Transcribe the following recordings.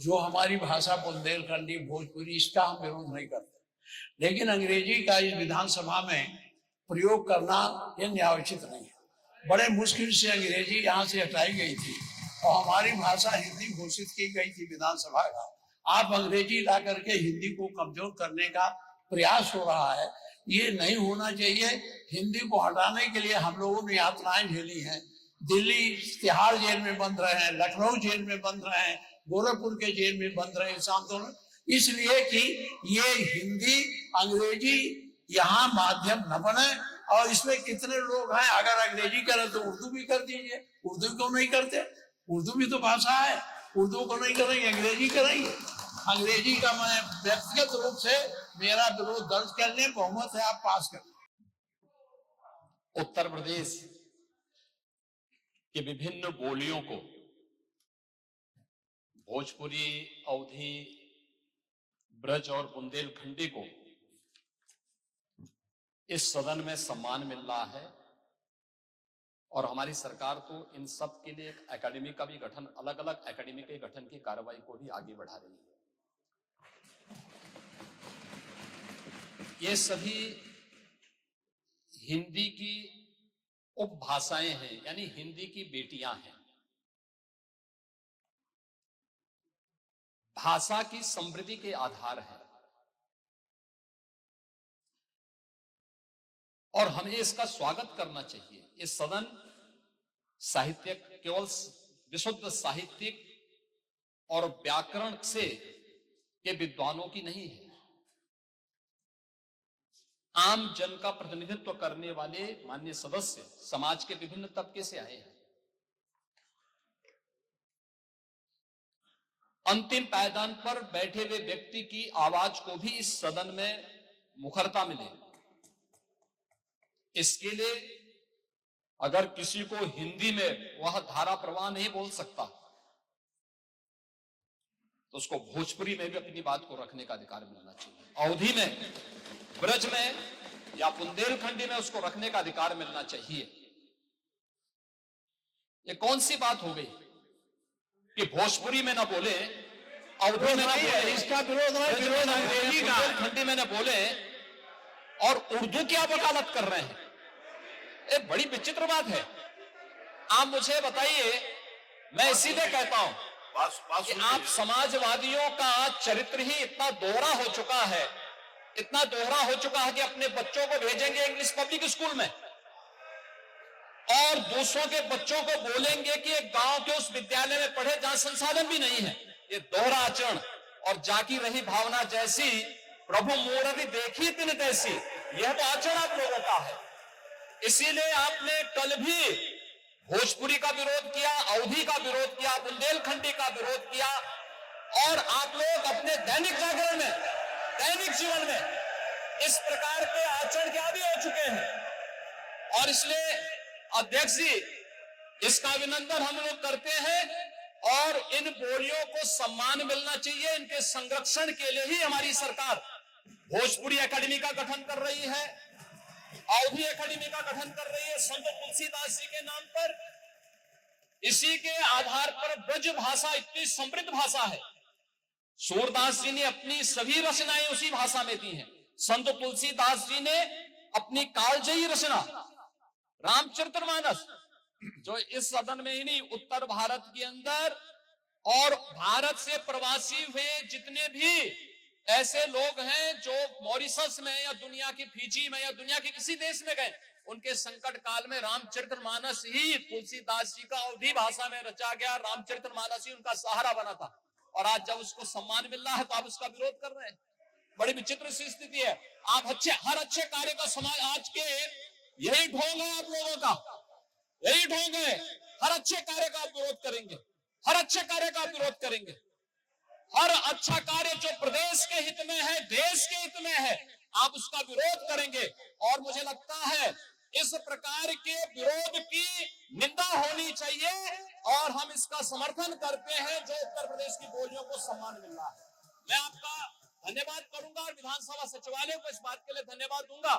जो हमारी भाषा बुंदेलखंडी भोजपुरी, इसका हम विरोध नहीं करते, लेकिन अंग्रेजी का इस विधानसभा में प्रयोग करना ये न्यायोचित नहीं है। बड़े मुश्किल से अंग्रेजी यहाँ से हटाई गई थी और हमारी भाषा हिंदी घोषित की गई थी विधानसभा का। आप अंग्रेजी ला करके हिंदी को कमजोर करने का प्रयास हो रहा है, ये नहीं होना चाहिए। हिंदी को हटाने के लिए हम लोगों ने यातनाएं झेली हैं। दिल्ली तिहाड़ जेल में बंद रहे हैं, लखनऊ जेल में बंद रहे हैं, गोरखपुर के जेल में बंद रहे इस आंदोलन, इसलिए कि ये हिंदी अंग्रेजी यहाँ माध्यम न बने। और इसमें कितने लोग हैं, अगर अंग्रेजी करें तो उर्दू भी कर दीजिए। उर्दू क्यों नहीं करते? उर्दू भी तो भाषा है। उर्दू को नहीं करेंगे, अंग्रेजी करेंगे। अंग्रेजी का मैं व्यक्तिगत रूप से मेरा विरोध दर्ज कर लें, बहुमत है आप पास कर लें। उत्तर प्रदेश की विभिन्न बोलियों को, भोजपुरी, अवधी, ब्रज और बुंदेलखंडी को इस सदन में सम्मान मिल रहा है और हमारी सरकार तो इन सब के लिए एक एकेडमी का भी गठन, अलग अलग एकेडमी के गठन की कार्रवाई को भी आगे बढ़ा रही है। ये सभी हिंदी की उपभाषाएं हैं, यानी हिंदी की बेटियां हैं। भाषा की समृद्धि के आधार है और हमें इसका स्वागत करना चाहिए। ये सदन साहित्यिक, केवल विशुद्ध साहित्यिक और व्याकरण से के विद्वानों की नहीं है, आम जन का प्रतिनिधित्व करने वाले माननीय सदस्य समाज के विभिन्न तबके से आए हैं। अंतिम पायदान पर बैठे हुए व्यक्ति की आवाज को भी इस सदन में मुखरता मिले, इसके लिए अगर किसी को हिंदी में वह धारा प्रवाह नहीं बोल सकता तो उसको भोजपुरी में भी अपनी बात को रखने का अधिकार मिलना चाहिए। अवधी में, ब्रज में या बुंदेलखंडी में उसको रखने का अधिकार मिलना चाहिए। ये कौन सी बात हो गई कि भोजपुरी में ना बोले, अवधी में ना बोले, इसका विरोध अंग्रेजी का, बुंदेलखंडी में ना बोले और उर्दू की आप वकालत कर रहे हैं। ये बड़ी विचित्र बात है। आप मुझे बताइए, मैं इसीलिए कहता हूं कि आप समाजवादियों का चरित्र ही इतना दोहरा हो चुका है, इतना दोहरा हो चुका है कि अपने बच्चों को भेजेंगे इंग्लिश पब्लिक स्कूल में और दूसरों के बच्चों को बोलेंगे कि एक गांव के उस विद्यालय में पढ़े जहां संसाधन भी नहीं है। ये दोहरा आचरण और जाकी रही भावना जैसी प्रभु मोररी देखी तिन तैसी, यह तो आचरण आप लोगों का है। इसीलिए आपने कल भी भोजपुरी का विरोध किया, अवधी का विरोध किया, बुंदेलखंडी का विरोध किया और आप लोग अपने दैनिक जागरण में, दैनिक जीवन में इस प्रकार के आचरण के आदी हो चुके हैं। और इसलिए अध्यक्ष जी, इसका अभिनंदन हम लोग करते हैं और इन बोलियों को सम्मान मिलना चाहिए। इनके संरक्षण के लिए ही हमारी सरकार भोजपुरी एकेडमी का गठन कर रही है, अवधी एकेडमी का गठन कर रही है संत तुलसीदास जी के नाम पर। इसी के आधार पर ब्रज भाषा इतनी समृद्ध भाषा है। सूरदास जी ने अपनी सभी रचनाएं उसी भाषा में दी हैं। संत तुलसीदास जी ने अपनी कालजयी रचना रामचरितमानस, जो इस सदन में ही नहीं, उत्तर भारत के अंदर और भारत से प्रवासी हुए जितने भी ऐसे लोग हैं जो मॉरिशस में या दुनिया की फिजी में या दुनिया के किसी देश में गए, उनके संकट काल में रामचरितमानस ही तुलसीदास जी का अवधी भाषा में रचा गया रामचरितमानस ही उनका सहारा बना था। और आज जब उसको सम्मान मिल रहा है तो आप उसका विरोध कर रहे हैं। बड़ी विचित्र सी स्थिति है। आप हर अच्छे कार्य का समाज, आज के यही ढोंग है आप लोगों का, यही ढोंग है। हर अच्छे कार्य का आप विरोध करेंगे, हर अच्छे कार्य का विरोध करेंगे। हर अच्छा कार्य जो प्रदेश के हित में है, देश के हित में है, आप उसका विरोध करेंगे। और मुझे लगता है इस प्रकार के विरोध की निंदा होनी चाहिए और हम इसका समर्थन करते हैं जो उत्तर प्रदेश की बोलियों को सम्मान मिल रहा है। मैं आपका धन्यवाद करूंगा और विधानसभा सचिवालय को इस बात के लिए धन्यवाद दूंगा।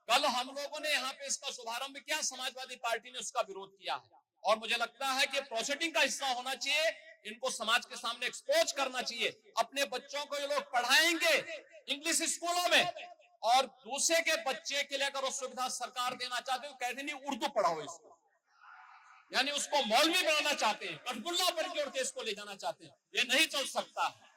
कल हम लोगों ने यहाँ पे इसका शुभारंभ किया, समाजवादी पार्टी ने उसका विरोध किया है और मुझे लगता है कि प्रोसीडिंग का हिस्सा होना चाहिए, इनको समाज के सामने एक्सपोज करना चाहिए। अपने बच्चों को ये लोग पढ़ाएंगे इंग्लिश स्कूलों में, और दूसरे के बच्चे के लिए अगर वो सुविधा सरकार देना चाहते हो, कहते नहीं उर्दू पढ़ाओ इसको, यानी उसको मौलवी बनाना चाहते हैं, कठपुल्ला पर की ओर इसको ले जाना चाहते हैं। ये नहीं चल सकता है।